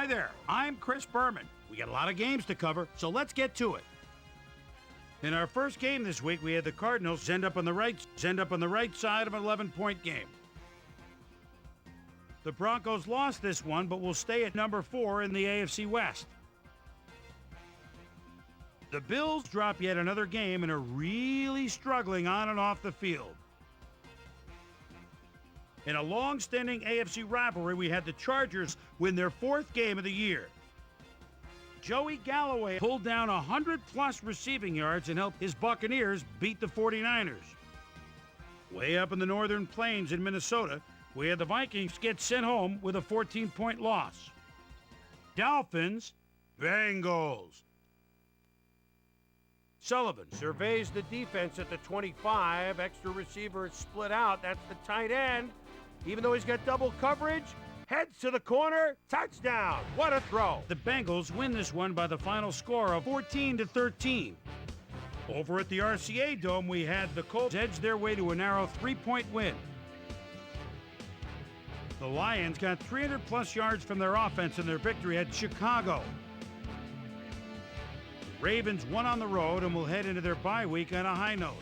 there, I'm Chris Berman. We got a lot of games to cover, so let's get to it. In our first game this week, we had the Cardinals end up on the right side of an 11-point game. The Broncos lost this one, but will stay at number 4 in the AFC West. The Bills drop yet another game and are really struggling on and off the field. In a long-standing AFC rivalry, we had the Chargers win their 4th game of the year. Joey Galloway pulled down 100-plus receiving yards and helped his Buccaneers beat the 49ers. Way up in the northern plains in Minnesota, we had the Vikings get sent home with a 14-point loss. Dolphins, Bengals. Sullivan surveys the defense at the 25. Extra receiver is split out. That's the tight end. Even though he's got double coverage, heads to the corner, touchdown. What a throw. The Bengals win this one by the final score of 14-13. Over at the RCA Dome, we had the Colts edge their way to a narrow 3-point win. The Lions got 300-plus yards from their offense in their victory at Chicago. The Ravens won on the road and will head into their bye week on a high note.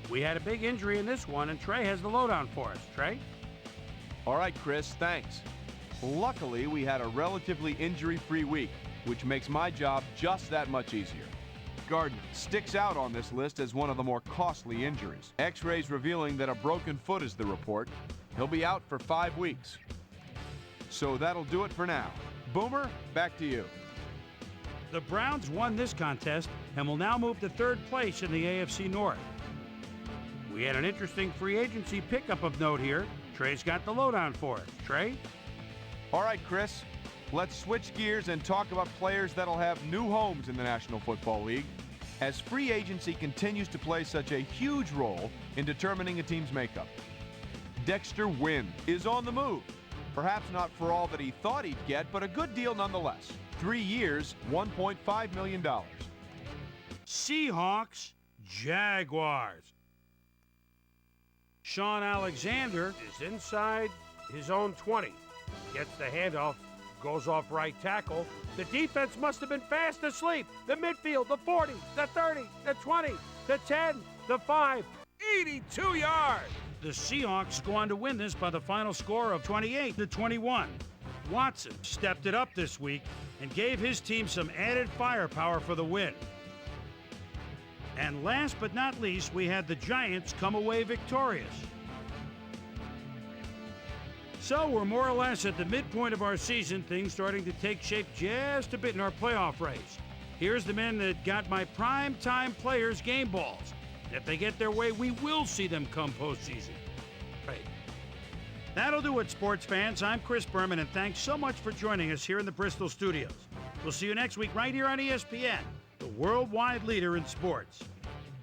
We had a big injury in this one, and Trey has the lowdown for us. Trey? All right, Chris, thanks. Luckily, we had a relatively injury-free week, which makes my job just that much easier. Gardner sticks out on this list as one of the more costly injuries. X-rays revealing that a broken foot is the report. He'll be out for 5 weeks. So that'll do it for now. Boomer, back to you. The Browns won this contest and will now move to 3rd place in the AFC North. We had an interesting free agency pickup of note here. Trey's got the lowdown for us. Trey? All right, Chris. Let's switch gears and talk about players that'll have new homes in the National Football League, as free agency continues to play such a huge role in determining a team's makeup. Dexter Wynn is on the move. Perhaps not for all that he thought he'd get, but a good deal nonetheless. 3 years, $1.5 million. Seahawks, Jaguars. Sean Alexander is inside his own 20. Gets the handoff, goes off right tackle. The defense must have been fast asleep. The midfield, the 40, the 30, the 20, the 10, the 5. 82 yards. The Seahawks go on to win this by the final score of 28-21. Watson stepped it up this week and gave his team some added firepower for the win. And last but not least, we had the Giants come away victorious. So we're more or less at the midpoint of our season, things starting to take shape just a bit in our playoff race. Here's the men that got my prime-time players game balls. If they get their way, we will see them come postseason. Right. That'll do it, sports fans. I'm Chris Berman, and thanks so much for joining us here in the Bristol studios. We'll see you next week right here on ESPN, the worldwide leader in sports.